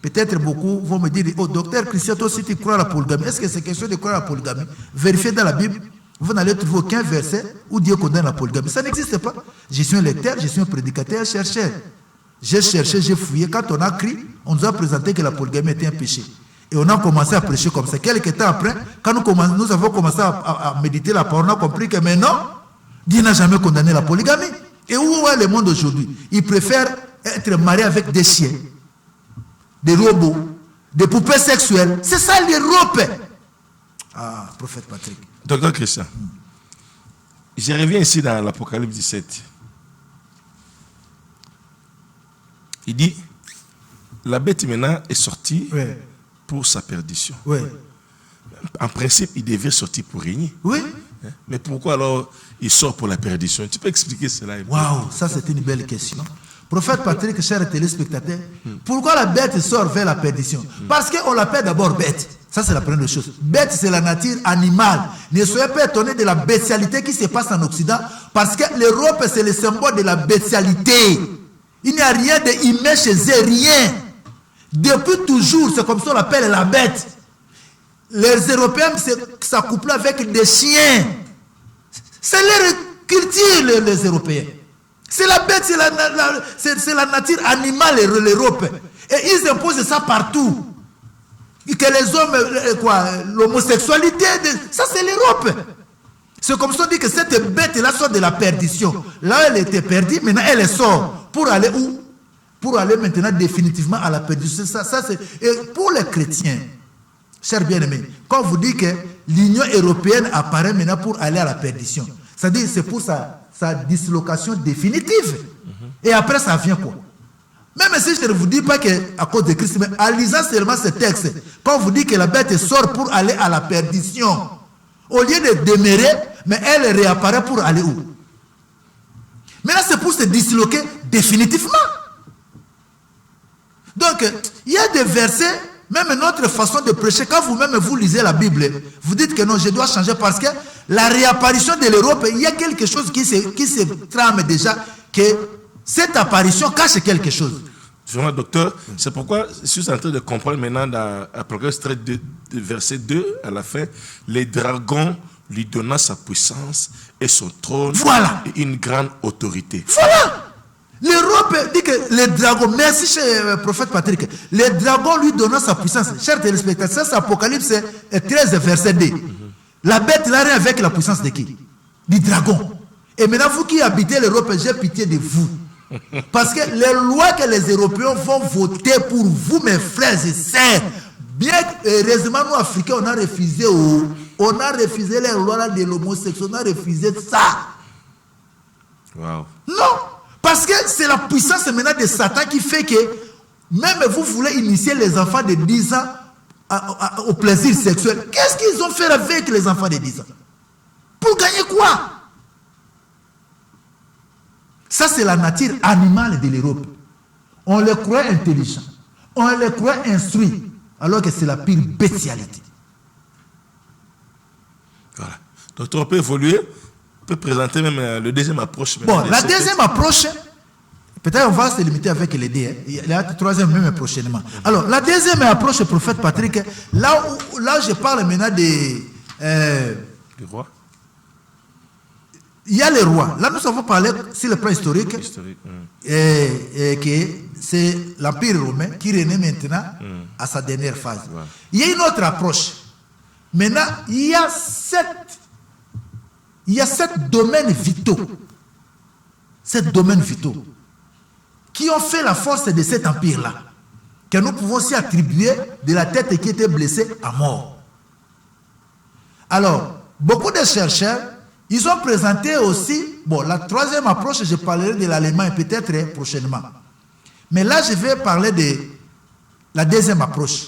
peut-être beaucoup vont me dire, oh docteur Christian, toi aussi tu crois à la polygamie. Est-ce que c'est question de croire à la polygamie? Vérifiez dans la Bible, vous n'allez trouver aucun verset où Dieu condamne la polygamie. Ça n'existe pas. Je suis un lecteur, je suis un prédicateur, un chercheur. J'ai cherché, j'ai fouillé. Quand on a crié, on nous a présenté que la polygamie était un péché. Et on a commencé à prêcher comme ça. Quelques temps après, quand nous avons commencé à méditer la parole, on a compris que maintenant, Dieu n'a jamais condamné la polygamie. Et où est le monde aujourd'hui? Il préfère être marié avec des chiens, des robots, des poupées sexuelles. C'est ça l'Europe. Ah, prophète Patrick. Docteur Christian, je reviens ici dans l'Apocalypse 17. Il dit, la bête maintenant est sortie pour sa perdition. Oui. En principe, il devait sortir pour régner. Oui. Mais pourquoi alors il sort pour la perdition? Tu peux expliquer cela? Waouh, ça c'est une belle question. Prophète Patrick, chers téléspectateurs, pourquoi la bête sort vers la perdition? Parce qu'on l'appelle d'abord bête. Ça c'est la première chose. Bête, c'est la nature animale. Ne soyez pas étonnés de la bestialité qui se passe en Occident, parce que l'Europe c'est le symbole de la bestialité. Il n'y a rien d'humain chez eux, rien. Depuis toujours, c'est comme ça qu'on l'appelle la bête. Les Européens s'accouplent avec des chiens. C'est leur culture, les Européens. C'est la bête, c'est la nature animale, l'Europe. Et ils imposent ça partout. Que les hommes, l'homosexualité, ça c'est l'Europe. C'est comme ça qu'on dit que cette bête-là sort de la perdition. Là, elle était perdue, maintenant elle sort. Pour aller où? Pour aller maintenant définitivement à la perdition. Et pour les chrétiens, chers bien-aimés, quand on vous dit que l'Union européenne apparaît maintenant pour aller à la perdition, c'est-à-dire c'est pour sa dislocation définitive. Et après, ça vient quoi? Même si je ne vous dis pas qu'à cause de Christ, mais en lisant seulement ce texte, quand on vous dit que la bête sort pour aller à la perdition, au lieu de demeurer, mais elle réapparaît pour aller où? Maintenant, c'est pour se disloquer définitivement. Donc, il y a des versets, même notre façon de prêcher, quand vous-même vous lisez la Bible, vous dites que non, je dois changer parce que la réapparition de l'Europe, il y a quelque chose qui se trame déjà, que cette apparition cache quelque chose. Vraiment, docteur, c'est pourquoi je suis en train de comprendre maintenant dans Apocalypse 13, verset 2 à la fin, les dragons lui donna sa puissance et son trône, voilà, et une grande autorité. Voilà. L'Europe l'Europe dit que les dragons, merci cher prophète Patrick, les dragons lui donnant sa puissance. Chers téléspectateurs, c'est Apocalypse 13, verset 2. La bête n'a rien avec la puissance de qui? Du dragon. Et maintenant, vous qui habitez l'Europe, j'ai pitié de vous. Parce que les lois que les Européens vont voter pour vous, mes frères et sœurs, bien heureusement, nous, Africains, on a refusé les lois de l'homosexualité, on a refusé ça. Wow. Non, parce que c'est la puissance maintenant de Satan qui fait que même vous voulez initier les enfants de 10 ans au plaisir sexuel. Qu'est-ce qu'ils ont fait avec les enfants de 10 ans? Pour gagner quoi? Ça, c'est la nature animale de l'Europe. On les croit intelligents, on les croit instruits, alors que c'est la pire bestialité. Voilà. Donc, on peut évoluer, on peut présenter même le deuxième approche. Bon, la deuxième approche, peut-être on va se limiter avec les deux. Il y a la troisième même prochainement. Alors, la deuxième approche, prophète Patrick, là je parle maintenant des... du roi. Il y a les rois. Là, nous avons parlé sur le plan historique. Et que c'est l'Empire romain qui renaît maintenant à sa dernière phase. Ouais. Il y a une autre approche. Maintenant, il y a 7 domaines vitaux. 7 domaines vitaux qui ont fait la force de cet empire-là. Que nous pouvons aussi attribuer de la tête qui était blessée à mort. Alors, beaucoup de chercheurs, ils ont présenté aussi, bon, la troisième approche, je parlerai de l'allemand peut-être prochainement. Mais là, je vais parler de la deuxième approche.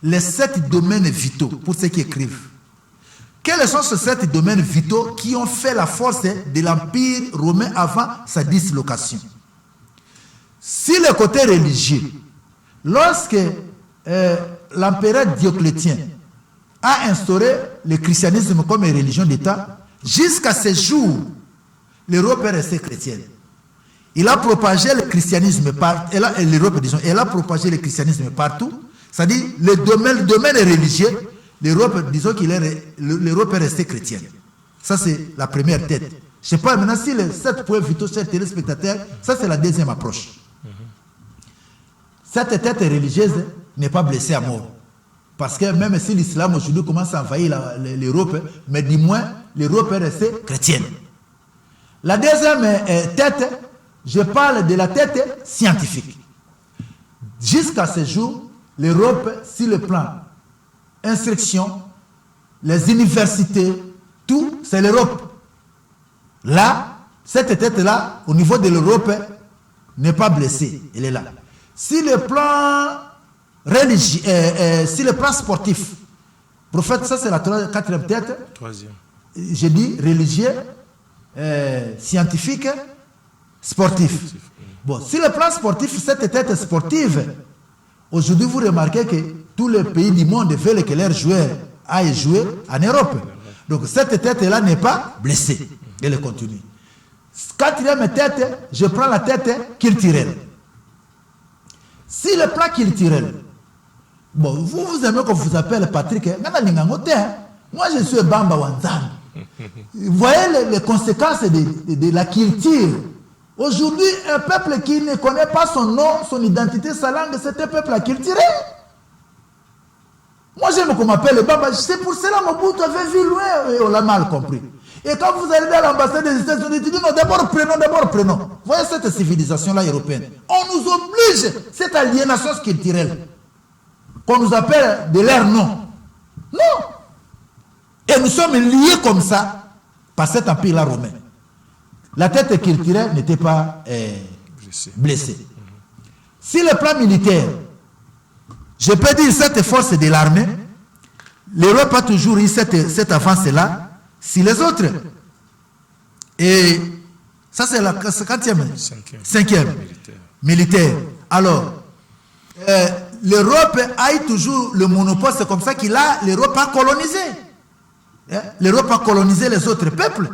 Les 7 domaines vitaux, pour ceux qui écrivent. Quels sont ces 7 domaines vitaux qui ont fait la force de l'Empire romain avant sa dislocation? Si le côté religieux, lorsque l'empereur Dioclétien a instauré le christianisme comme une religion d'État, jusqu'à ce jour, l'Europe est restée chrétienne. Il a propagé le christianisme partout. L'Europe, disons, elle a propagé le christianisme partout. C'est-à-dire, le domaine religieux, l'Europe, disons que l'Europe est restée chrétienne. Ça, c'est la première tête. Je ne sais pas maintenant si les 7 points vitaux, chers téléspectateurs, ça, c'est la deuxième approche. Cette tête religieuse n'est pas blessée à mort. Parce que même si l'islam aujourd'hui commence à envahir l'Europe, mais du moins, l'Europe est restée chrétienne. La deuxième tête, je parle de la tête scientifique. Jusqu'à ce jour, l'Europe, sur le plan instruction, les universités, tout, c'est l'Europe. Là, cette tête-là, au niveau de l'Europe, n'est pas blessée. Elle est là. Si le plan religieux, si le plan sportif, prophète, ça c'est la quatrième tête. Troisième. J'ai dit religieux, scientifique, sportif. Bon, si le plan sportif, cette tête sportive, aujourd'hui vous remarquez que tous les pays du monde veulent que leurs joueurs aillent jouer en Europe. Donc cette tête-là n'est pas blessée. Elle continue. Quatrième tête, je prends la tête culturelle. Si le plan culturel, bon, vous aimez qu'on vous appelle Patrick, moi je suis Bamba Wanzan. Vous voyez les conséquences de la culture. Aujourd'hui, un peuple qui ne connaît pas son nom, son identité, sa langue, c'est un peuple acculturé. Moi j'aime qu'on m'appelle Bamba, c'est pour cela que Mobutu avait vu loin et on l'a mal compris. Et quand vous allez à l'ambassade des États-Unis, tu dis non, d'abord prenons. Vous voyez cette civilisation-là européenne. On nous oblige, cette aliénation culturelle, qu'on nous appelle de leur nom. Non. Et nous sommes liés comme ça par cet empire-là romain. La tête culturelle n'était pas blessée. Si le plan militaire, je peux dire cette force de l'armée, l'Europe a toujours eu cette avance-là. Si les autres, et ça c'est la 5e militaire. Alors, l'Europe a eu toujours le monopole, c'est comme ça l'Europe a colonisé. L'Europe a colonisé les autres peuples.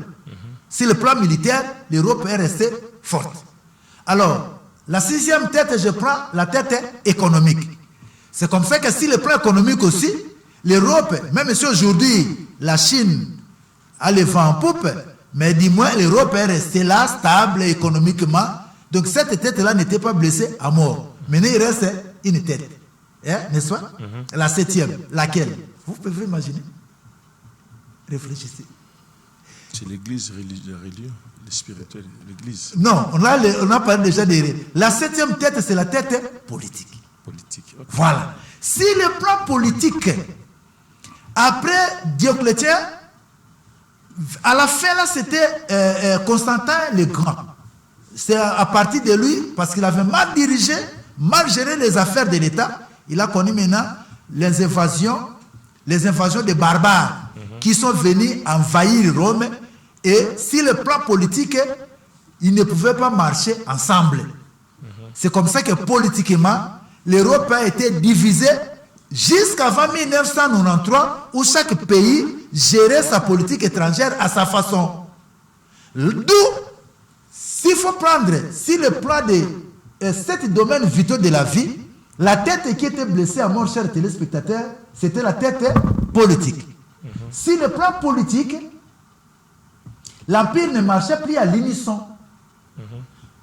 Sur le plan militaire, l'Europe est restée forte. Alors, la 6e tête, je prends la tête économique. C'est comme ça que sur le plan économique aussi, l'Europe, même si aujourd'hui la Chine a le vent en poupe, mais du moins l'Europe est restée là, stable économiquement. Donc cette tête-là n'était pas blessée à mort. Maintenant, il reste une tête. N'est-ce pas? La 7e. Laquelle? Vous pouvez imaginer. Réfléchissez. C'est l'église religieuse, le spirituel, l'église. Non, on a parlé déjà de... La 7e tête, c'est la tête politique. Politique. Okay. Voilà. Si le plan politique, après Dioclétien, à la fin, là, c'était Constantin le Grand. C'est à partir de lui, parce qu'il avait mal dirigé, mal géré les affaires de l'État, il a connu maintenant les invasions des barbares qui sont venus envahir Rome. Et si le plan politique, ils ne pouvaient pas marcher ensemble. C'est comme ça que politiquement, l'Europe a été divisée jusqu'avant 1993, où chaque pays gérait sa politique étrangère à sa façon. D'où, s'il faut prendre, si le plan de 7 domaines vitaux de la vie, la tête qui était blessée à mort, chers téléspectateurs, c'était la tête politique. Si le plan politique, l'Empire ne marchait plus à l'unisson.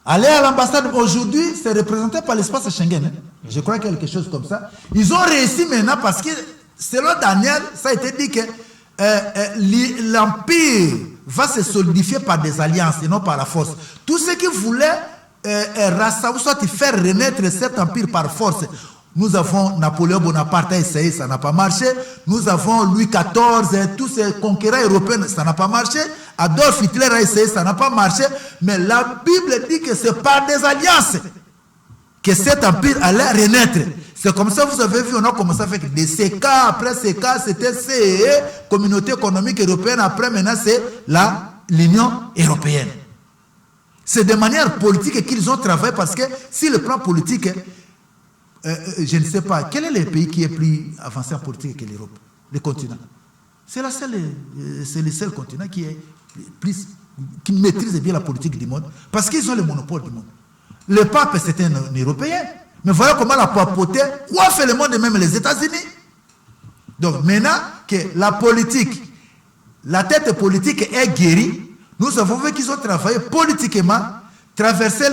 Aller à l'ambassade aujourd'hui, c'est représenté par l'espace Schengen. Je crois quelque chose comme ça. Ils ont réussi maintenant parce que, selon Daniel, ça a été dit que l'Empire va se solidifier par des alliances et non par la force. Tous ceux qui voulaient soit faire renaître cet empire par force. Nous avons Napoléon Bonaparte a essayé, ça n'a pas marché. Nous avons Louis XIV, tous ces conquérants européens, ça n'a pas marché. Adolf Hitler a essayé, ça n'a pas marché. Mais la Bible dit que c'est par des alliances que cet empire allait renaître. C'est comme ça, vous avez vu, on a commencé avec des CK, après CK, c'était CE, Communauté économique européenne, après maintenant c'est l'Union européenne. C'est de manière politique qu'ils ont travaillé parce que si le plan politique, je ne sais pas, quel est le pays qui est plus avancé en politique que l'Europe, le continent? C'est le seul continent qui maîtrise bien la politique du monde parce qu'ils ont le monopole du monde. Le pape, c'était un Européen. Mais voyez comment la papauté coiffe le monde et même les États-Unis. Donc maintenant que la politique, la tête politique est guérie, nous avons vu qu'ils ont travaillé politiquement, traversé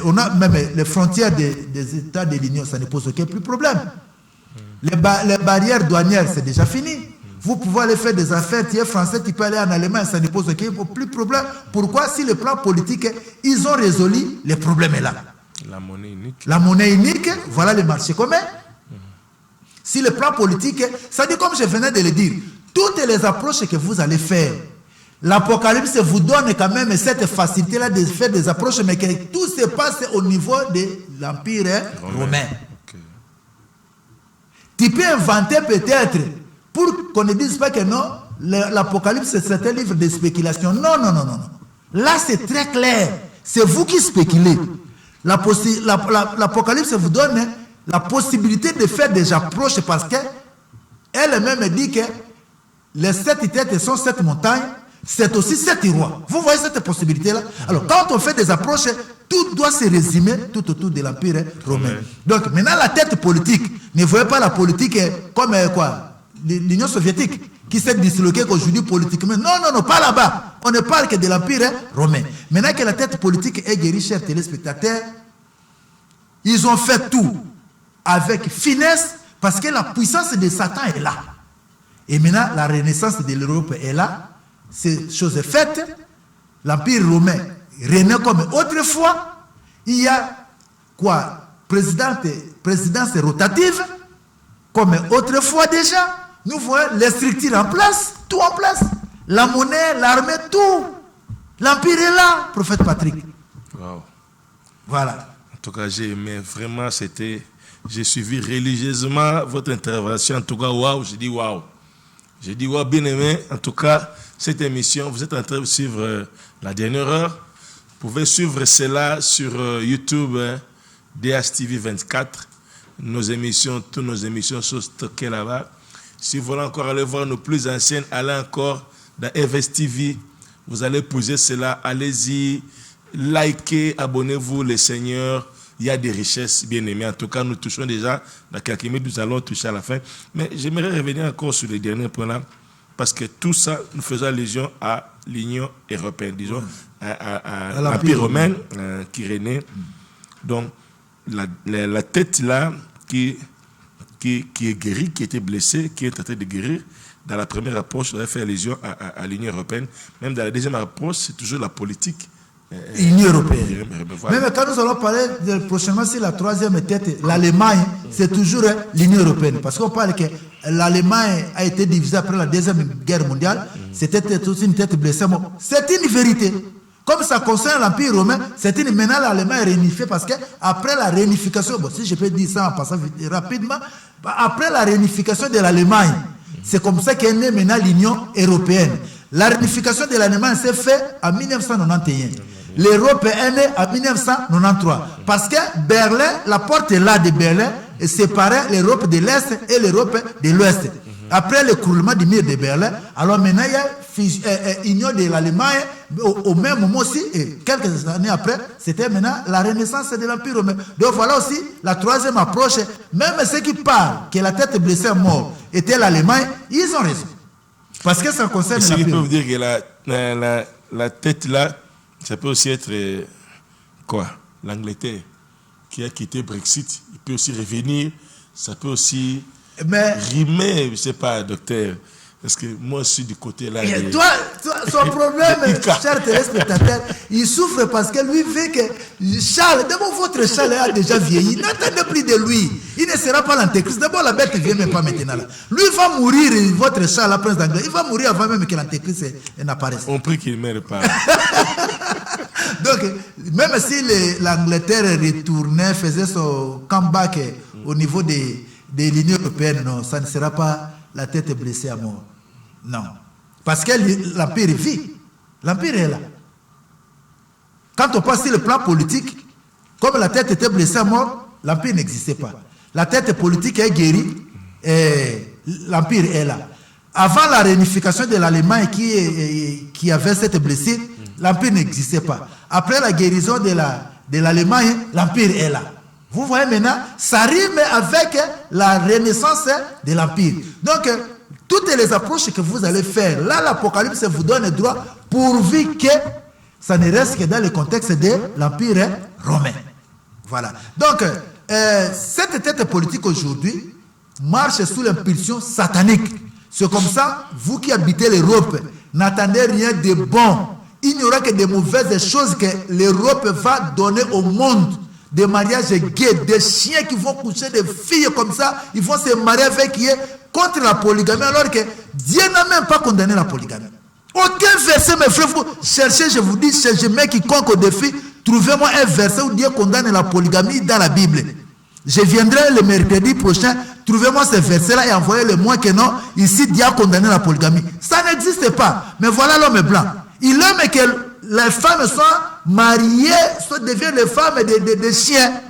on a même les frontières des États de l'Union, ça ne pose aucun plus problème. Les barrières douanières, c'est déjà fini. Vous pouvez aller faire des affaires, tu es français, tu peux aller en Allemagne, ça ne pose aucun plus problème. Pourquoi? Si le plan politique, ils ont résolu les problèmes là. La monnaie unique. La monnaie unique, voilà le marché commun. Si le plan politique, ça dit comme je venais de le dire, toutes les approches que vous allez faire, l'Apocalypse vous donne quand même cette facilité-là de faire des approches, mais que tout se passe au niveau de l'Empire romain. Okay. Tu peux inventer peut-être, pour qu'on ne dise pas que non, l'Apocalypse c'est un livre de spéculation. Non. Là c'est très clair. C'est vous qui spéculez. L'Apocalypse vous donne la possibilité de faire des approches parce qu'elle-même dit que les 7 têtes sont 7 montagnes, c'est aussi 7 rois. Vous voyez cette possibilité-là? Alors, quand on fait des approches, tout doit se résumer tout autour de l'Empire romain. Donc, maintenant, la tête politique, ne voyez pas la politique comme quoi? L'Union soviétique, qui s'est disloquée aujourd'hui politiquement. Non, pas là-bas. On ne parle que de l'Empire romain. Maintenant que la tête politique est guérie, chers téléspectateurs, ils ont fait tout avec finesse parce que la puissance de Satan est là. Et maintenant, la renaissance de l'Europe est là. Ces choses faites. L'Empire romain renaît comme autrefois. Il y a quoi? Présidence rotative, comme autrefois déjà. Nous voyons les structures en place, tout en place. La monnaie, l'armée, tout. L'Empire est là, prophète Patrick. Wow. Voilà. En tout cas, j'ai aimé vraiment, j'ai suivi religieusement votre intervention. En tout cas, waouh, j'ai dit waouh. J'ai dit waouh, bien aimé. En tout cas, cette émission, vous êtes en train de suivre la dernière heure. Vous pouvez suivre cela sur YouTube, DHTV 24. Nos émissions, toutes nos émissions sont stockées là-bas. Si vous voulez encore aller voir nos plus anciennes, allez encore dans FS TV. Vous allez poser cela. Allez-y, likez, abonnez-vous, les seigneurs. Il y a des richesses, bien aimées. En tout cas, nous touchons déjà, dans quelques minutes, nous allons toucher à la fin. Mais j'aimerais revenir encore sur les derniers points là. parce que tout ça, nous faisons allusion à l'Union européenne, disons, à l'Empire romain qui régnait. Donc, la tête là, qui est guérie, qui était blessée, qui est en train de guérir, dans la première approche, on a fait allusion à l'Union européenne. Même dans la deuxième approche, c'est toujours la politique. L'Union européenne. Voilà. Même quand nous allons parler prochainement sur la troisième tête, l'Allemagne, c'est toujours l'Union européenne. Parce qu'on parle que l'Allemagne a été divisée après la Deuxième Guerre mondiale. C'était aussi une tête blessée. C'est une vérité. Comme ça concerne l'Empire romain, maintenant l'Allemagne est réunifiée parce qu'après la réunification, bon, si je peux dire ça en passant rapidement, après la réunification de l'Allemagne, c'est comme ça qu'est née maintenant l'Union européenne. La réunification de l'Allemagne s'est faite en 1991. L'Europe est née en 1993. Parce que Berlin, la porte là de Berlin, séparait l'Europe de l'Est et l'Europe de l'Ouest. Après l'écroulement du mur de Berlin, alors maintenant il y a union de l'Allemagne. Au même moment aussi, et quelques années après, c'était maintenant la renaissance de l'Empire romain. Donc voilà aussi la troisième approche. Même ceux qui parlent que la tête blessée mort était l'Allemagne, ils ont raison. Parce que ça concerne l'Empire romain. l'Empire romain. Vous dire que la tête là, ça peut aussi être quoi? L'Angleterre qui a quitté Brexit, il peut aussi revenir, ça peut aussi rimer, je ne sais pas, docteur. Parce que moi, je suis du côté là. Toi, son problème, cher téléspectateur, il souffre parce que lui veut que Charles, d'abord votre Charles a déjà vieilli, n'attendez plus de lui. Il ne sera pas l'antéchrist. D'abord, la bête ne vient même pas maintenant. Là. Lui va mourir, votre Charles, la prince d'Angleterre. Il va mourir avant même que l'antéchrist n'apparaisse. On prie qu'il ne meure pas. Donc, même si l'Angleterre retournait, faisait son comeback au niveau de l'Union européenne, non, ça ne sera pas la tête blessée à mort. Non. Parce que l'Empire vit. L'Empire est là. Quand on passe sur le plan politique, comme la tête était blessée à mort, l'Empire n'existait pas. La tête politique est guérie et l'Empire est là. Avant la réunification de l'Allemagne qui avait cette blessure, l'Empire n'existait pas. Après la guérison de l'Allemagne, l'Empire est là. Vous voyez maintenant, ça rime avec la renaissance de l'Empire. Donc, toutes les approches que vous allez faire, là, l'Apocalypse vous donne droit pourvu que ça ne reste que dans le contexte de l'Empire romain. Voilà. Donc, cette tête politique aujourd'hui marche sous l'impulsion satanique. C'est comme ça, vous qui habitez l'Europe, n'attendez rien de bon. Il n'y aura que de mauvaises choses que l'Europe va donner au monde. Des mariages gays, des chiens qui vont coucher des filles comme ça, ils vont se marier avec qui est contre la polygamie, alors que Dieu n'a même pas condamné la polygamie. Aucun verset, mes frères, vous cherchez, je vous dis, cherchez, mais quiconque au défi, trouvez-moi un verset où Dieu condamne la polygamie dans la Bible. Je viendrai le mercredi prochain, trouvez-moi ce verset-là et envoyez-le-moi que non, ici Dieu a condamné la polygamie. Ça n'existe pas. Mais voilà l'homme blanc. Il aime que les femmes soient mariées, deviennent les femmes des chiens,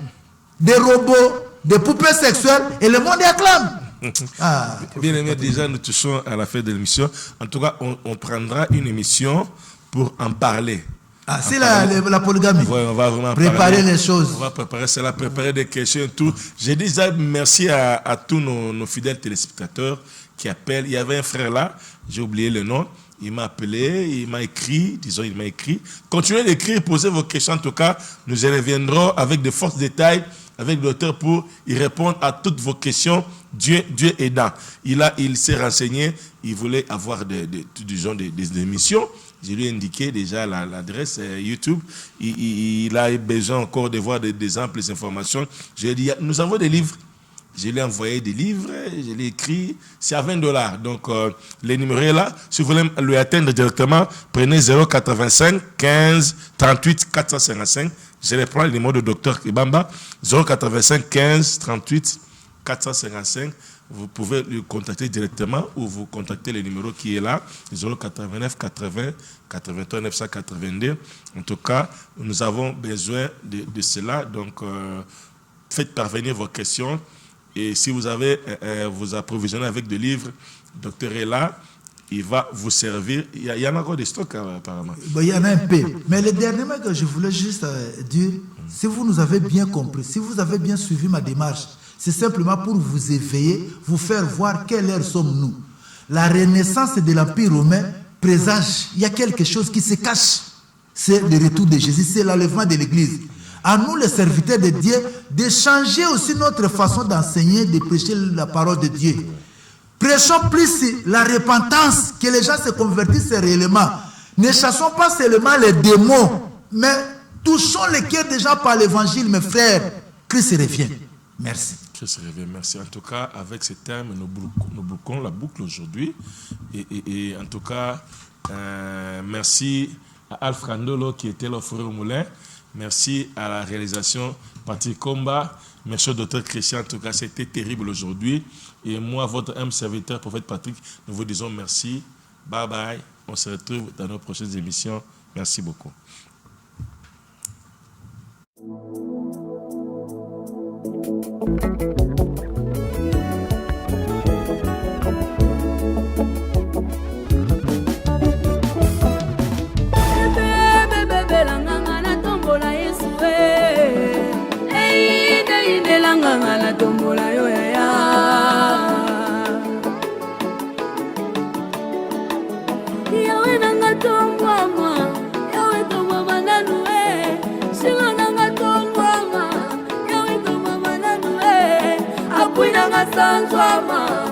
des robots, des poupées sexuelles, et le monde acclame. Bien aimé, déjà nous touchons à la fin de l'émission. En tout cas, on prendra une émission pour en parler. C'est la polygamie. Ouais, on va vraiment préparer les choses. On va préparer cela, préparer des questions et tout. J'ai déjà merci à tous nos fidèles téléspectateurs qui appellent. Il y avait un frère là, j'ai oublié le nom. Il m'a appelé, il m'a écrit, il m'a écrit. Continuez d'écrire, posez vos questions. En tout cas, nous reviendrons avec de forts détails, avec le docteur pour y répondre à toutes vos questions. Dieu aidant. Il s'est renseigné, il voulait avoir des émissions. Je lui ai indiqué déjà l'adresse YouTube. Il a besoin encore de voir des amples informations. Je lui ai dit, nous avons des livres. Je lui ai envoyé des livres, je l'ai écrit, c'est à $20. Donc, les numéros là, si vous voulez lui atteindre directement, prenez 085 15 38 455. Je reprends le numéro de Dr Kibamba, 085 15 38 455. Vous pouvez le contacter directement ou vous contactez le numéro qui est là, 089 80 83 982. En tout cas, nous avons besoin de cela. Donc, faites parvenir vos questions. Et si vous avez vous approvisionner avec des livres, docteur est là, il va vous servir. Il y en a encore des stocks apparemment. Il y en a un peu. Mais le dernier mot que je voulais juste dire, si vous nous avez bien compris, si vous avez bien suivi ma démarche, c'est simplement pour vous éveiller, vous faire voir quelle heure sommes-nous. la renaissance de l'Empire romain présage, il y a quelque chose qui se cache. C'est le retour de Jésus, c'est l'enlèvement de l'Église. À nous, les serviteurs de Dieu, de changer aussi notre façon d'enseigner, de prêcher la parole de Dieu. Prêchons plus la repentance, que les gens se convertissent réellement. Ne chassons pas seulement les démons, mais touchons les cœurs des gens par l'évangile, mes frères. Christ revient. Merci. Christ revient, merci. En tout cas, avec ces termes, nous bouclons la boucle aujourd'hui. Et en tout cas, merci à Alf Randolo qui était là au Fourré au Moulin. Merci à la réalisation Patrick Comba. Merci au docteur Christian. En tout cas, c'était terrible aujourd'hui. Et moi, votre humble serviteur, prophète Patrick, nous vous disons merci. Bye bye. On se retrouve dans nos prochaines émissions. Merci beaucoup. Sanzwama